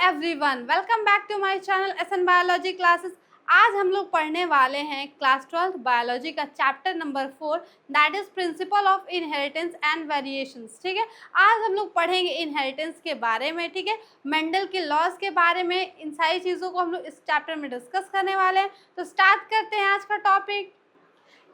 Everyone, welcome back to my channel SN biology classes. आज हम लोग पढ़ने वाले हैं क्लास 12 बायोलॉजी का chapter number 4, that is principle of inheritance and variations. ठीक है, आज हम लोग पढ़ेंगे इनहेरिटेंस के बारे में। ठीक है, मेंडल के लॉज के बारे में, इन सारी चीज़ों को हम लोग इस चैप्टर में डिस्कस करने वाले हैं। तो स्टार्ट करते हैं आज का टॉपिक।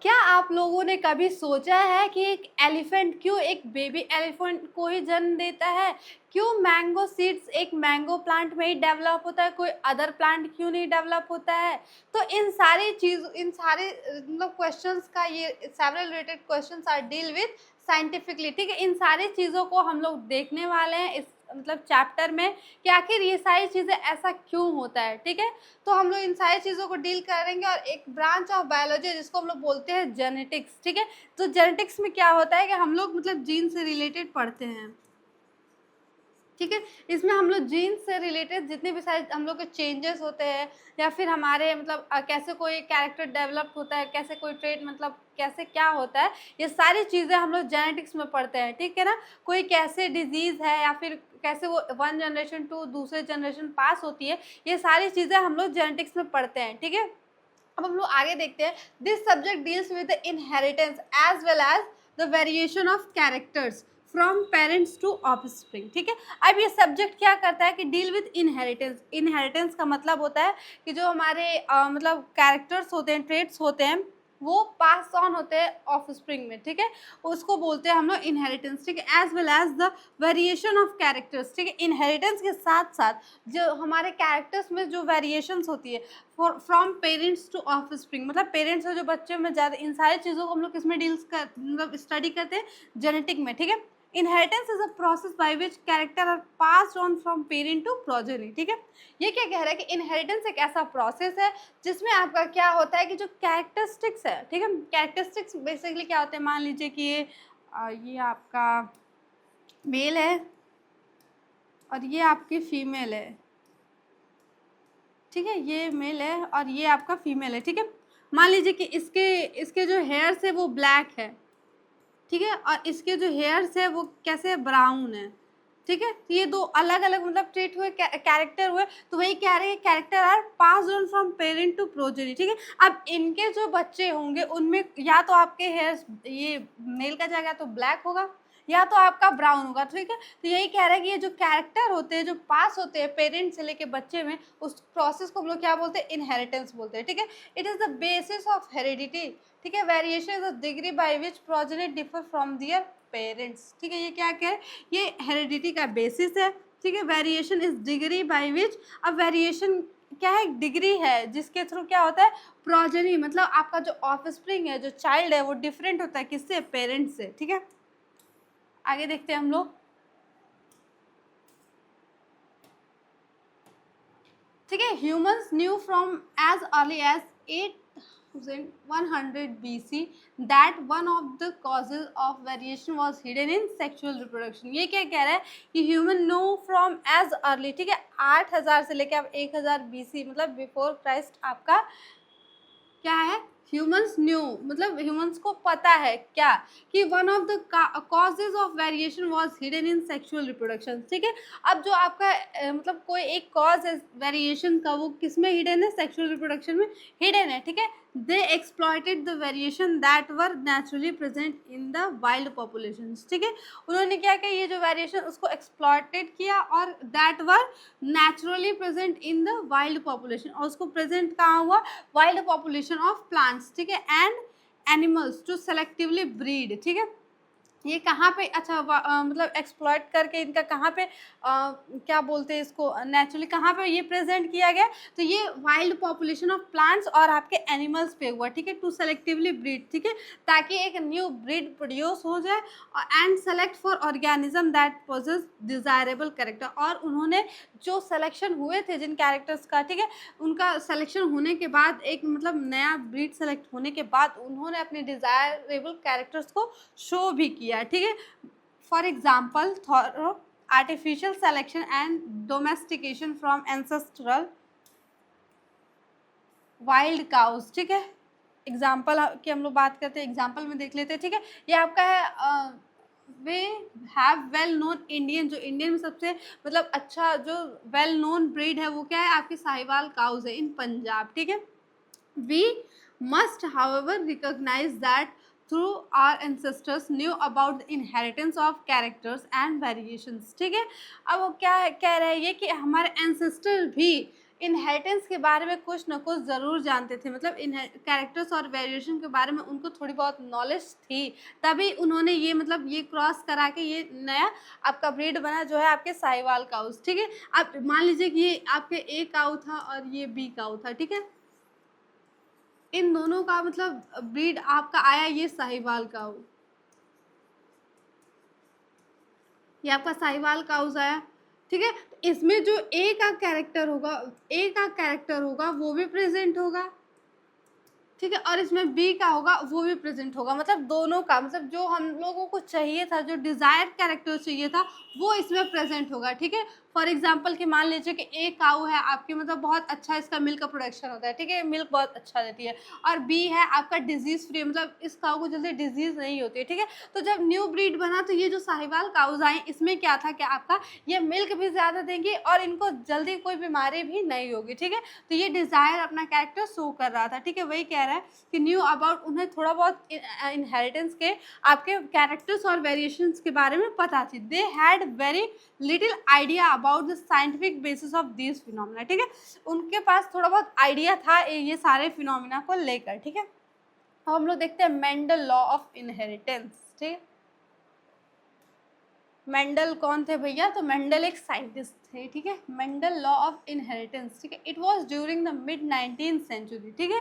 क्या आप लोगों ने कभी सोचा है कि एक एलिफेंट क्यों एक बेबी एलिफेंट को ही जन्म देता है? क्यों मैंगो सीड्स एक मैंगो प्लांट में ही डेवलप होता है, कोई अदर प्लांट क्यों नहीं डेवलप होता है? तो इन सारे मतलब क्वेश्चंस का, ये several related questions are deal with scientifically. ठीक है, इन सारी चीज़ों को हम लोग देखने वाले हैं इस मतलब चैप्टर में कि आखिर ये सारी चीज़ें ऐसा क्यों होता है। ठीक है, तो हम लोग इन सारी चीज़ों को डील करेंगे। और एक ब्रांच ऑफ बायोलॉजी है जिसको हम लोग बोलते हैं जेनेटिक्स। ठीक है, तो जेनेटिक्स में क्या होता है कि हम लोग मतलब जीन से रिलेटेड पढ़ते हैं। ठीक है, इसमें हम लोग जीन से रिलेटेड जितने भी सारे हम लोग के चेंजेस होते हैं, या फिर हमारे मतलब कैसे कोई कैरेक्टर डेवलप होता है, कैसे कोई ट्रेट मतलब कैसे क्या होता है, ये सारी चीज़ें हम लोग जेनेटिक्स में पढ़ते हैं। ठीक है ना, कोई कैसे डिजीज़ है या फिर कैसे वो वन जनरेशन टू दूसरे जनरेशन पास होती है, ये सारी चीज़ें हम लोग जेनेटिक्स में पढ़ते हैं। ठीक है, अब हम लोग आगे देखते हैं। This subject deals with the inheritance as well as the variation of characters from parents to offspring. ठीक है, अब ये सब्जेक्ट क्या करता है कि डील विद इनहेरिटेंस। इनहेरिटेंस का मतलब होता है कि जो हमारे मतलब कैरेक्टर्स होते हैं, ट्रेट्स होते हैं, वो पास ऑन होते हैं ऑफस्प्रिंग में। ठीक है, उसको बोलते हैं हम लोग इनहेरिटेंस। ठीक है, as well as the variation of characters. ठीक है, इनहेरिटेंस के साथ साथ जो हमारे कैरेक्टर्स में जो वेरिएशंस होती है फ्रॉम पेरेंट्स टू ऑफस्प्रिंग, मतलब पेरेंट्स और जो बच्चे में ज़्यादा, इन सारी चीज़ों को हम लोग किसमें डील्स कर मतलब स्टडी करते हैं, जेनेटिक में। ठीक है, inheritance is a process by which character are passed on from parent to progeny. ठीक है, ये क्या कह रहा है कि इनहेरिटेंस एक ऐसा प्रोसेस है जिसमें आपका क्या होता है कि जो कैरेक्टरिस्टिक्स है, ठीक है, कैरेक्टरिस्टिक्स बेसिकली क्या होते हैं, मान लीजिए कि ये आपका मेल है और ये आपकी फीमेल है। ठीक है, ये मेल है और ये आपका फीमेल है। ठीक है, मान लीजिए कि इसके इसके जो हेयर्स है वो ब्लैक है। ठीक है, और इसके जो हेयर्स है वो कैसे ब्राउन है। ठीक है, तो ये दो अलग अलग मतलब ट्रेट हुए, कैरेक्टर हुए। तो वही कह रहे हैं character are pass on from parent to progeny. ठीक है, अब इनके जो बच्चे होंगे उनमें या तो आपके हेयर्स, ये मेल का जाएगा तो ब्लैक होगा, या तो आपका ब्राउन होगा। ठीक है, तो यही कह रहा है कि ये जो कैरेक्टर होते हैं, जो पास होते हैं पेरेंट से लेके बच्चे में, उस प्रोसेस को हम लोग क्या बोलते हैं, इनहेरिटेंस बोलते हैं। ठीक है, it is the basis of heredity. ठीक है, variation is the degree by which progeny differ from their parents. ठीक है, ये क्या है, ये हेरिडिटी का बेसिस है। ठीक है, वेरिएशन इज डिग्री बाय विच, अब वेरिएशन क्या है, डिग्री है जिसके थ्रू क्या होता है, प्रोजेनी मतलब आपका जो ऑफस्प्रिंग है, जो चाइल्ड है, वो डिफरेंट होता है किससे, पेरेंट्स से। ठीक है, आगे देखते हैं हम लोग। ठीक है, humans knew from as early as 8100 BC that one of the causes of variation was hidden in sexual reproduction। ये क्या कह रहा है कि human know from as early, ठीक है, 8000 से लेकर अब 1000 BC मतलब बिफोर क्राइस्ट आपका क्या है, ह्यूमंस न्यू मतलब ह्यूमंस को पता है क्या कि one of the causes of variation was hidden in sexual reproduction. ठीक है, अब जो आपका मतलब कोई एक कॉज है वेरिएशन का, वो किस में हिडन है, सेक्सुअल रिप्रोडक्शन में हिडन है। ठीक है, they exploited the variation that were naturally present in the wild population. ठीक है, उन्होंने क्या किया, ये जो वेरिएशन उसको एक्सप्लॉइटेड किया और that were naturally present in the wild population, और उसको प्रेजेंट कहाँ हुआ, वाइल्ड पॉपुलेशन ऑफ प्लांट्स। ठीक है, and animals to selectively breed. ठीक है, ये कहाँ पे अच्छा मतलब एक्सप्लॉइट करके इनका कहाँ पे क्या बोलते हैं इसको, नेचुरली कहाँ पे ये प्रेजेंट किया गया, तो ये वाइल्ड पॉपुलेशन ऑफ प्लांट्स और आपके एनिमल्स पे हुआ। ठीक है, टू सेलेक्टिवली ब्रीड। ठीक है, ताकि एक न्यू ब्रीड प्रोड्यूस हो जाए and select for organism that possess desirable character. और उन्होंने जो सिलेक्शन हुए थे जिन कैरेक्टर्स का, ठीक है, उनका सिलेक्शन होने के बाद एक मतलब नया ब्रीड सेलेक्ट होने के बाद उन्होंने अपने डिजायरेबल कैरेक्टर्स को शो भी किया। ठीक है, for example thorough artificial selection and domestication from ancestral wild cows. ठीक है, एग्जाम्पल की हम लोग बात करते हैं, एग्जाम्पल में देख लेते हैं। ठीक है, ये आपका है वे हैव वेल नोन इंडियन, जो इंडियन में सबसे मतलब अच्छा जो वेल नोन ब्रीड है वो क्या है, आपकी साहिवाल काउज है इन पंजाब, ठीक है। We must however recognise that through our ancestors knew about the inheritance of characters and variations, ठीक है। अब वो क्या कह रहे हैं ये कि हमारे एंसेस्टर भी इनहेरिटेंस के बारे में कुछ ना कुछ ज़रूर जानते थे, मतलब इन कैरेक्टर्स और वेरिएशन के बारे में उनको थोड़ी बहुत नॉलेज थी, तभी उन्होंने ये मतलब ये क्रॉस करा के ये नया आपका ब्रीड बना जो है आपके साहिवाल काउस, ठीक है। आप मान लीजिए कि ये आपके ए काउ था और ये बी काउ था, ठीक है। इन दोनों का मतलब ब्रीड आपका आया ये साहिवाल काउ, ये आपका साहिवाल काउस आया, ठीक है। इसमें जो ए का कैरेक्टर होगा वो भी प्रेजेंट होगा, ठीक है, और इसमें बी का होगा वो भी प्रेजेंट होगा, मतलब दोनों का मतलब जो हम लोगों को चाहिए था, जो डिजायर कैरेक्टर चाहिए था वो इसमें प्रेजेंट होगा, ठीक है। फॉर एग्जांपल कि मान लीजिए कि ए काऊ है आपकी, मतलब बहुत अच्छा इसका मिल्क का प्रोडक्शन होता है, ठीक है, मिल्क बहुत अच्छा देती है, और बी है आपका डिजीज फ्री, मतलब इस काऊ को जल्दी डिजीज नहीं होती है, ठीक है। तो जब न्यू ब्रीड बना तो ये जो साहिवाल काउज आए इसमें क्या था कि आपका ये मिल्क भी ज़्यादा देंगी और इनको जल्दी कोई बीमारी भी नहीं होगी, ठीक है। तो ये डिज़ायर अपना कैरेक्टर शो कर रहा था, ठीक है। वही कह रहा है कि न्यू अबाउट, उन्हें थोड़ा बहुत इनहेरिटेंस के आपके कैरेक्टर्स और वेरिएशंस के बारे में पता थी। They had very little idea about the scientific basis of this phenomena, ठीक है। उनके पास थोड़ा बहुत आइडिया था ये सारे फिनोमिना को लेकर, ठीक है। अब हम लोग देखते हैं मेंडल लॉ ऑफ इनहेरिटेंस, ठीक है। मेंडल कौन थे भैया, तो मेंडल एक साइंटिस्ट थे, ठीक है। मेंडल लॉ ऑफ इनहेरिटेंस, ठीक है, it was during the mid 19th century, ठीक है।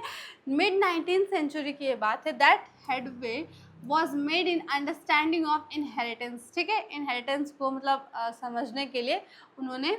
मिड 19th सेंचुरी की ये बात है, that headway was made in understanding of inheritance, ठीक है। इनहेरिटेंस को मतलब समझने के लिए उन्होंने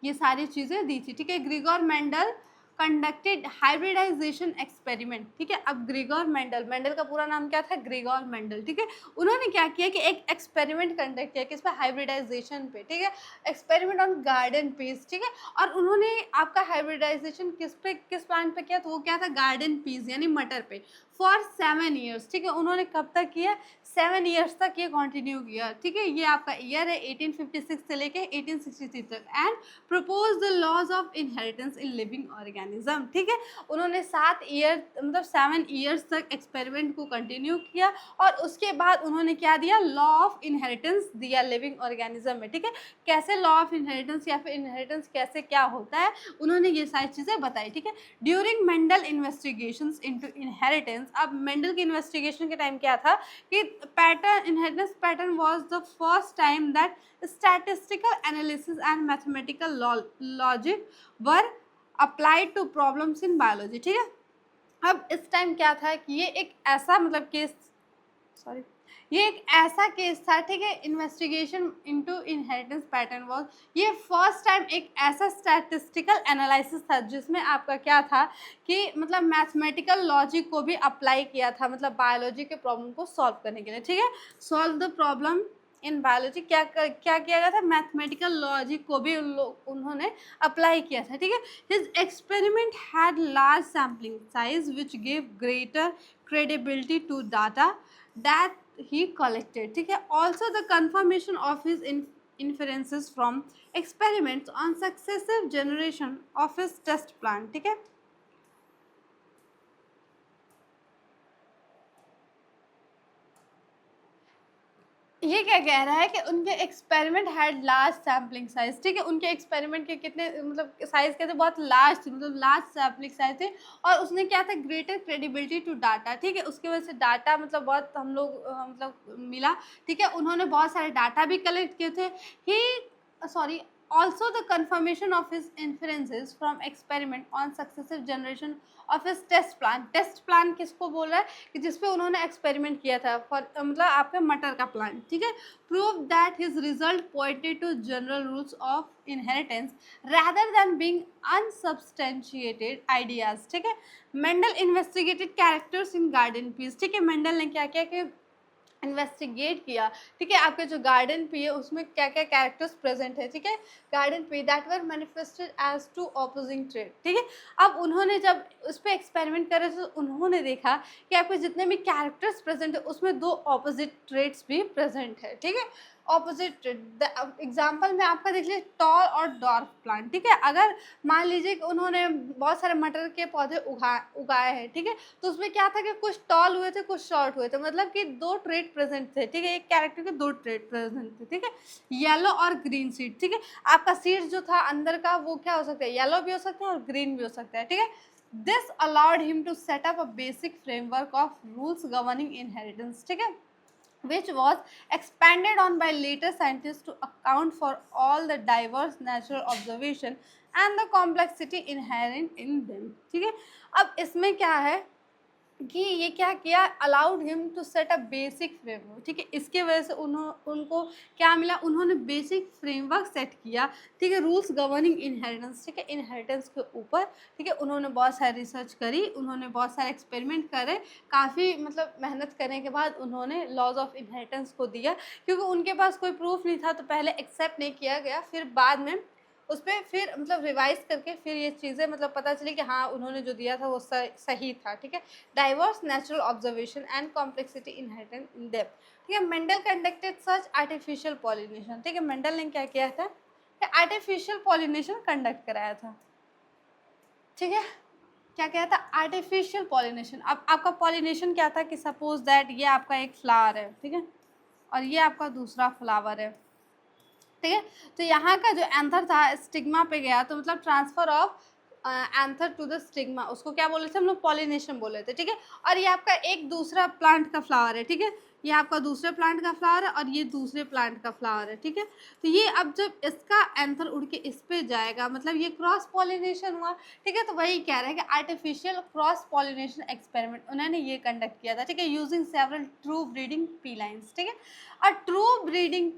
ये सारी चीज़ें दी थी, ठीक है। Gregor Mendel conducted hybridisation experiment, ठीक है। अब ग्रिगोर मेंडल, मेंडल का पूरा नाम क्या था, ग्रिगोर मेंडल, ठीक है। उन्होंने क्या किया कि एक एक्सपेरिमेंट कंडक्ट किया किस पे, हाइब्रिडाइजेशन पे, ठीक है। एक्सपेरिमेंट ऑन गार्डन पीस, ठीक है। और उन्होंने आपका हाइब्रिडाइजेशन किस पे, किस प्लांट पे किया, तो वो क्या था, गार्डन पीस यानी मटर पे, फॉर 7 ईयर्स, ठीक है। उन्होंने कब तक किया, 7 ईयर्स तक ये कंटिन्यू किया, ठीक है। ये आपका ईयर है 1856 से लेके 1863 तक, and propose the laws of inheritance in living organism, ठीक है। उन्होंने 7 ईयर मतलब 7 ईयर्स तक एक्सपेरिमेंट को कंटिन्यू किया और उसके बाद उन्होंने क्या दिया, लॉ ऑफ इनहेरिटेंस दिया लिविंग ऑर्गेनिज्म में, ठीक है। कैसे लॉ ऑफ इनहेरिटेंस या फिर इनहेरिटेंस कैसे क्या होता है, उन्होंने ये सारी चीज़ें बताई, ठीक है। During Mendel investigations into inheritance, अब मेंडल की इन्वेस्टिगेशन के टाइम क्या था कि pattern, inheritance pattern was the first time that statistical analysis and mathematical logic were applied to problems in biology, ठीक है। अब इस टाइम क्या था कि ये एक ऐसा मतलब केस, सॉरी, ये एक ऐसा केस था, ठीक है। Investigation into inheritance pattern was, ये फर्स्ट टाइम एक ऐसा स्टैटिस्टिकल एनालिसिस था जिसमें आपका क्या था कि मतलब मैथमेटिकल लॉजिक को भी अप्लाई किया था, मतलब बायोलॉजी के प्रॉब्लम को सॉल्व करने के लिए, ठीक है। Solve the problem in biology, क्या किया गया था, मैथमेटिकल लॉजिक को भी उन्होंने अप्लाई किया था, ठीक है। His experiment had large sampling size which give greater credibility to data that he collected, ठीक है। also the confirmation of his inferences from experiments on successive generation of his test plan, ठीक है। ये क्या कह रहा है कि उनके experiment had large sampling size, ठीक है। उनके एक्सपेरिमेंट के कितने मतलब साइज के थे, बहुत लार्ज थे, मतलब लार्ज सैम्पलिंग साइज थे, और उसने क्या था, ग्रेटर क्रेडिबिलिटी टू डाटा, ठीक है। उसकी वजह से डाटा मतलब बहुत हम लोग मतलब मिला, ठीक है। उन्होंने बहुत सारे डाटा भी कलेक्ट किए थे। ही sorry also the confirmation of his inferences from experiment on successive generation of his test plan किसको बोल रहा है कि जिसपे उन्होंने एक्सपेरिमेंट किया था फॉर मतलब आपके मटर का प्लांट, ठीक है। Prove that his result pointed to general rules of inheritance rather than being unsubstantiated ideas, ठीक है। Mendel investigated characters in garden peas, ठीक है। मेंडल ने क्या किया कि इन्वेस्टिगेट किया, ठीक है, आपके जो गार्डन पी है उसमें क्या क्या कैरेक्टर्स प्रेजेंट है, ठीक है, garden pea that were manifested as two opposing trait, ठीक है। अब उन्होंने जब उस पर एक्सपेरिमेंट करे तो उन्होंने देखा कि आपके जितने भी कैरेक्टर्स प्रेजेंट है उसमें दो ऑपोजिट ट्रेड्स भी प्रेजेंट है, ठीक है, ऑपोजिट एग्जाम्पल में आपका देख लीजिए टॉल और डॉर्फ प्लांट, ठीक है। अगर मान लीजिए कि उन्होंने बहुत सारे मटर के पौधे उगाए हैं, ठीक है, तो उसमें क्या था कि कुछ टॉल हुए थे कुछ शॉर्ट हुए थे, मतलब कि दो ट्रेड प्रेजेंट थे, ठीक है, एक कैरेक्टर के दो ट्रेड प्रेजेंट थे, ठीक है, येलो और ग्रीन सीड, ठीक है। आपका सीड जो था अंदर का वो क्या हो सकता है, येलो भी हो सकता है और ग्रीन भी हो सकता है, ठीक है। This allowed him to set up a basic framework of rules governing inheritance, ठीक है, which was expanded on by later scientists to account for all the diverse natural observation and the complexity inherent in them, ठीक है। अब इसमें क्या है कि ये क्या किया, allowed him to set a basic framework, ठीक है, इसके वजह से उनको क्या मिला, उन्होंने बेसिक फ्रेमवर्क सेट किया, ठीक है, रूल्स गवर्निंग इनहेरिटेंस, ठीक है, इनहेरिटेंस के ऊपर, ठीक है। उन्होंने बहुत सारी रिसर्च करी, उन्होंने बहुत सारे एक्सपेरिमेंट करे, काफ़ी मतलब मेहनत करने के बाद उन्होंने लॉज ऑफ इनहेरिटेंस को दिया, क्योंकि उनके पास कोई प्रूफ नहीं था तो पहले एक्सेप्ट नहीं किया गया, फिर बाद में उस पर फिर मतलब रिवाइज करके फिर ये चीज़ें मतलब पता चली कि हाँ उन्होंने जो दिया था वो सही था, ठीक है। Diverse natural observation and complexity inherent in depth, ठीक है। मेंडल कंडक्टेड सच आर्टिफिशियल पॉलिनेशन, ठीक है, मेंडल ने क्या किया था कि आर्टिफिशियल पॉलिनेशन कंडक्ट कराया था, ठीक है। क्या किया था, आर्टिफिशियल पॉलिनेशन। अब आपका पॉलिनेशन क्या था कि सपोज दैट ये आपका एक फ्लावर है, ठीक है, और ये आपका दूसरा फ्लावर है, ठीक है। तो यहाँ का जो एंथर था स्टिग्मा पे गया, तो मतलब transfer of anther to the stigma, उसको क्या बोले थे हम लोग, पॉलिनेशन बोले थे, ठीक है। और ये आपका एक दूसरा प्लांट का फ्लावर है, ठीक है, ये आपका दूसरे प्लांट का फ्लावर है और ये दूसरे प्लांट का फ्लावर है, ठीक है। तो ये अब जब इसका एंथर उड़ के इस पे जाएगा मतलब ये क्रॉस पॉलिनेशन हुआ, ठीक है। तो वही कह रहे हैं कि आर्टिफिशियल क्रॉस पॉलिनेशन एक्सपेरिमेंट उन्होंने ये कंडक्ट किया था, ठीक है, using several true breeding P lines, ठीक है। और true breeding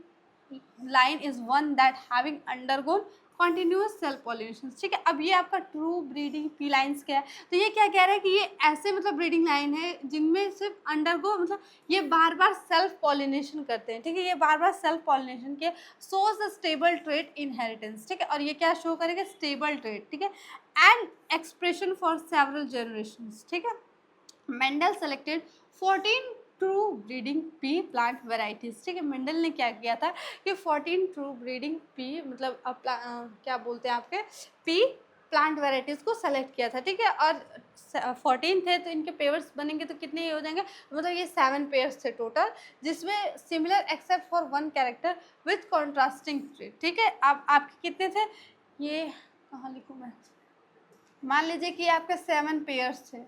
line is one that having undergone continuous cell pollination, ठीक है। अब ये आपका ट्रू ब्रीडिंग पी लाइन्स क्या है, तो ये क्या कह रहा है कि ये ऐसे मतलब ब्रीडिंग लाइन है जिनमें सिर्फ अंडरगो मतलब ये बार बार सेल्फ पॉलिनेशन करते हैं, ठीक है, ये बार बार सेल्फ पॉलिनेशन के shows the stable trait inheritance, ठीक है। और ये क्या शो करेगा, स्टेबल ट्रेट, ठीक है, and expression for several generations, ठीक है। Mendel selected 14 true breeding P plant varieties, ठीक है। मेंडल ने क्या किया था कि 14 ट्रू ब्रीडिंग पी मतलब क्या बोलते हैं आपके पी प्लांट वेराइटीज़ को सेलेक्ट किया था, ठीक है। और 14 थे तो इनके पेयर्स बनेंगे तो कितने हो जाएंगे, मतलब ये 7 पेयर्स थे टोटल, जिसमें similar except for one character with contrasting trait, ठीक है। अब आपके कितने थे, ये कहाँ लिखूँ मैं, मान लीजिए कि आपके 7 पेयर्स थे,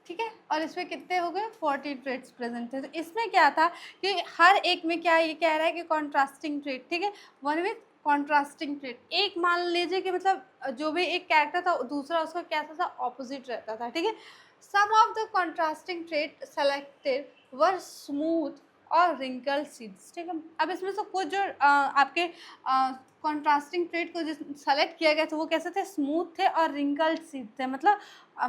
ठीक है, और इसमें कितने हो गए 40 ट्रेड्स प्रेजेंट थे। तो इसमें क्या था कि हर एक में क्या ये कह रहा है कि कॉन्ट्रास्टिंग ट्रेड, ठीक है, वन विथ कॉन्ट्रास्टिंग ट्रेड। एक मान लीजिए कि मतलब जो भी एक कैरेक्टर था दूसरा उसका कैसा था, ऑपोजिट रहता था, ठीक है। Some of the contrasting trait selected were smooth और रिंकल सीड्स, ठीक है। अब इसमें से कुछ जो आपके कॉन्ट्रास्टिंग ट्रेड को जिस सेलेक्ट किया गया था वो कैसे थे, स्मूथ थे और रिंकल सीड थे, मतलब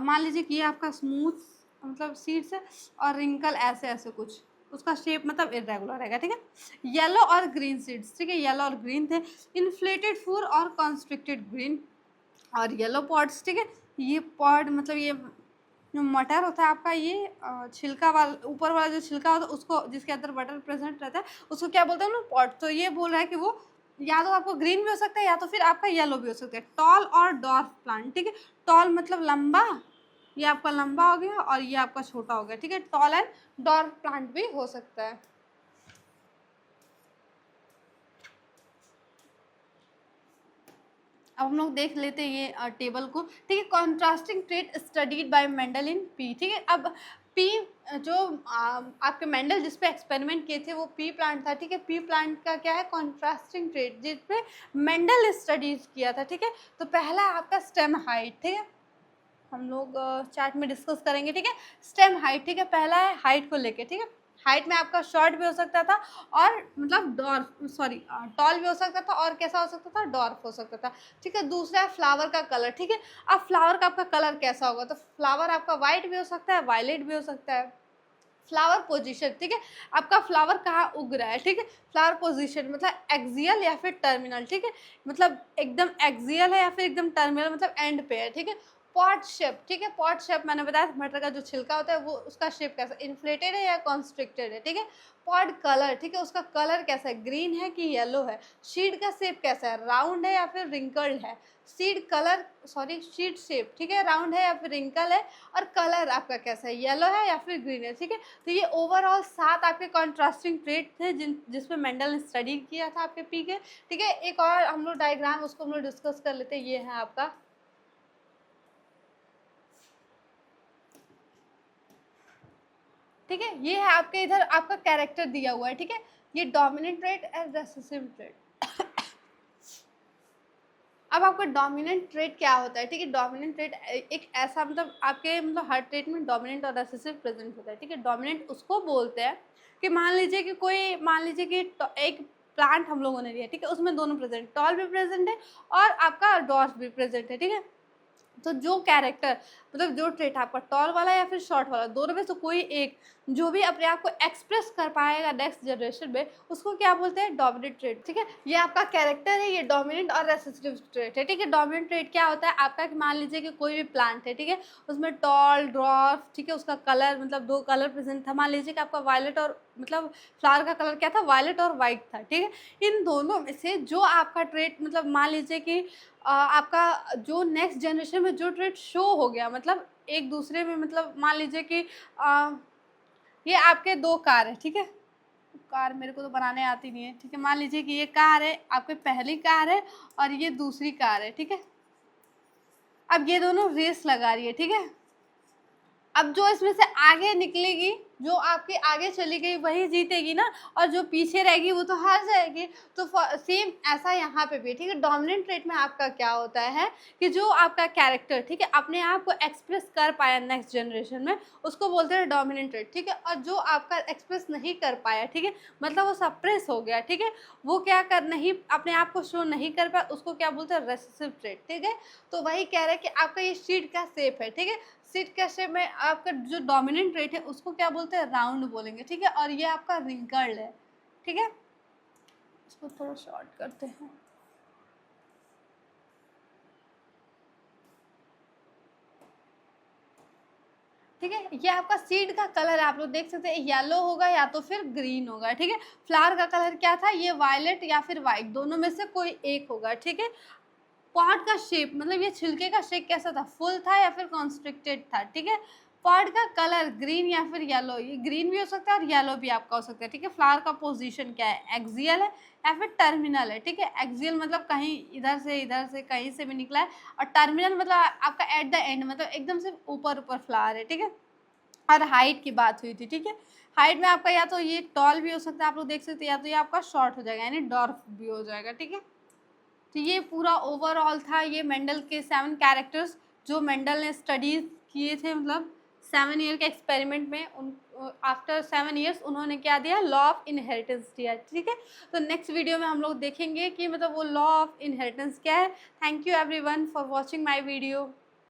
मान लीजिए कि ये आपका स्मूथ मतलब सीड्स है और रिंकल ऐसे ऐसे कुछ, उसका शेप मतलब इरेगुलर रहेगा, ठीक है। येलो और ग्रीन सीड्स, ठीक है, येलो और ग्रीन थे। इन्फ्लेटेड फूर और कॉन्स्ट्रिक्टेड ग्रीन और येलो पॉड्स, ठीक है। ये पॉड मतलब ये जो मटर होता है आपका, ये छिलका वाला ऊपर वाला जो छिलका होता है उसको, जिसके अंदर बटर प्रेजेंट रहता है उसको क्या बोलते हैं ना, पॉड। तो ये बोल रहा है कि वो या तो आपको ग्रीन भी हो सकता है या तो फिर आपका येलो भी हो सकता है। टॉल और डॉर्फ प्लांट, ठीक है, टॉल मतलब लंबा, ये आपका लंबा हो गया और ये आपका छोटा हो गया, ठीक है। टॉल एंड डॉर्फ प्लांट भी हो सकता है। अब हम लोग देख लेते हैं ये टेबल को, ठीक है। Contrasting trait studied by Mendel in P, ठीक है। अब पी जो आपके मेंडल जिस पे एक्सपेरिमेंट किए थे वो पी प्लांट था, ठीक है। पी प्लांट का क्या है, कॉन्ट्रास्टिंग ट्रेट जिस पे मेंडल स्टडीज किया था, ठीक है। तो पहला आपका स्टेम हाइट, ठीक है, हम लोग चार्ट में डिस्कस करेंगे, ठीक है। स्टेम हाइट, ठीक है, पहला है हाइट को लेके, ठीक है। हाइट में आपका शॉर्ट भी हो सकता था और मतलब डॉर्फ सॉरी टॉल भी हो सकता था और कैसा हो सकता था, डॉर्फ हो सकता था, ठीक है। दूसरा है फ्लावर का कलर, ठीक है। अब फ्लावर का आपका कलर कैसा होगा, तो फ्लावर आपका वाइट भी हो सकता है, वायलेट भी हो सकता है, फ्लावर पोजीशन, ठीक है, आपका फ्लावर कहाँ उग रहा है, ठीक है, फ्लावर पोजीशन मतलब एक्सियल या फिर टर्मिनल, ठीक है, मतलब एकदम एक्सियल है या फिर एकदम टर्मिनल मतलब एंड पे है, ठीक है। पॉट शेप, ठीक है, पॉट शेप मैंने बताया मटर का जो छिलका होता है वो उसका शेप कैसा, इन्फ्लेटेड है या कॉन्स्ट्रिक्टेड है, ठीक है। पॉट कलर, ठीक है, उसका कलर कैसा है, ग्रीन है कि येलो है। शीड का शेप कैसा है, राउंड है या फिर रिंकल्ड है। सीड कलर सॉरी शीड शेप, ठीक है, राउंड है या फिर रिंकल है। और कलर आपका कैसा है, येलो है या फिर ग्रीन है, ठीक है। तो ये ओवरऑल 7 आपके कॉन्ट्रास्टिंग ट्रेट थे जिसमें मेंडल ने स्टडी किया था आपके पी के, ठीक है। एक और हम लोग डायग्राम उसको हम लोग डिस्कस कर लेते हैं, ये है आपका, ठीक है, ये है आपके इधर आपका कैरेक्टर दिया हुआ है, ठीक है। ये dominant trait and recessive trait. अब आपका डोमिनेंट ट्रेट क्या होता है, ठीक है। डोमिनेंट ट्रेट एक ऐसा मतलब आपके मतलब हर ट्रेट में डोमिनेंट और रेसेसिव प्रेजेंट होता है, ठीक है। डोमिनेंट उसको बोलते हैं कि मान लीजिए कि एक प्लांट हम लोगों ने लिया, ठीक है, उसमें दोनों प्रेजेंट, टॉल भी प्रेजेंट है और आपका डॉर्फ भी प्रेजेंट है, ठीक है। तो जो कैरेक्टर मतलब जो ट्रेट आपका टॉल वाला या फिर शॉर्ट वाला, दोनों में से कोई एक जो भी अपने आप को एक्सप्रेस कर पाएगा नेक्स्ट जनरेशन में, उसको क्या बोलते हैं, डोमिनेंट ट्रेट, ठीक है। ये आपका कैरेक्टर है, ये डोमिनेंट और रेसेसिव ट्रेट है, ठीक है। डोमिनेंट ट्रेट क्या होता है आपका, कि मान लीजिए कि कोई भी प्लांट है, ठीक है, उसमें टॉल ड्रॉफ, ठीक है, उसका कलर मतलब 2 कलर प्रेजेंट था। मान लीजिए कि आपका वायलेट और मतलब फ्लावर का कलर क्या था, वायलेट और वाइट था, ठीक है। इन दोनों में से जो आपका ट्रेट मतलब मान लीजिए कि आपका जो नेक्स्ट जनरेशन में जो ट्रेट शो हो गया, मतलब एक दूसरे में, मतलब मान लीजिए कि ये आपके 2 कार है, ठीक है। कार मेरे को तो बनाने आती नहीं है, ठीक है। मान लीजिए कि ये कार है, आपकी पहली कार है और ये दूसरी कार है, ठीक है। अब ये दोनों रेस लगा रही है, ठीक है। अब जो इसमें से आगे निकलेगी, जो आपके आगे चली गई वही जीतेगी ना, और जो पीछे रहेगी वो तो हार जाएगी। तो सेम ऐसा यहाँ पे भी, ठीक है। डोमिनेंट ट्रेट में आपका क्या होता है कि जो आपका कैरेक्टर, ठीक है, अपने आप को एक्सप्रेस कर पाया नेक्स्ट जनरेशन में, उसको बोलते हैं डोमिनेंट ट्रेट, ठीक है। और जो आपका एक्सप्रेस नहीं कर पाया, ठीक है, मतलब वो सप्रेस हो गया, ठीक है, वो क्या कर नहीं अपने आप को शो नहीं कर पाया, उसको क्या बोलते हैं, रेसेसिव ट्रेट, ठीक है। तो वही कह रहे हैं कि आपका ये शीट का शेप है, ठीक है। सीट के शेप में आपका जो डोमिनेंट ट्रेट है उसको क्या बोलते हैं, राउंड बोलेंगे, ठीक है। और ये आपका रिंकल्ड है, ठीक है। इसको थोड़ा शॉर्ट करते हैं, ठीक है। ये आपका सीड का कलर है, आप लोग देख सकते हैं, येलो होगा या तो फिर ग्रीन होगा, ठीक है। फ्लावर का कलर क्या था, ये वायलेट या फिर वाइट, दोनों में से कोई एक होगा, ठीक है। पॉट का शेप मतलब ये छिलके का शेप कैसा था, फुल था या फिर कॉन्स्ट्रिक्टेड था, ठीक है। पॉट का कलर ग्रीन या फिर येलो, ये ग्रीन भी हो सकता है और येलो भी आपका हो सकता है, ठीक है। फ्लावर का पोजीशन क्या है, एक्सियल है या फिर टर्मिनल है, ठीक है। एक्सियल मतलब कहीं इधर से कहीं से भी निकला है, और टर्मिनल मतलब आपका एट द एंड मतलब एकदम से ऊपर ऊपर फ्लावर है, ठीक है। और हाइट की बात हुई थी, ठीक है। हाइट में आपका या तो ये टॉल भी हो सकता है, आप लोग देख सकते हैं, या तो ये आपका शॉर्ट हो जाएगा यानी डॉर्फ भी हो जाएगा, ठीक है। तो ये पूरा ओवरऑल था ये मेंडल के 7 कैरेक्टर्स जो मेंडल ने स्टडीज किए थे, मतलब 7 ईयर के एक्सपेरिमेंट में। उन आफ्टर 7 ईयर्स उन्होंने क्या दिया, लॉ ऑफ इनहेरिटेंस दिया, ठीक है। तो नेक्स्ट वीडियो में हम लोग देखेंगे कि मतलब वो लॉ ऑफ इनहेरिटेंस क्या है। Thank you everyone for watching my video.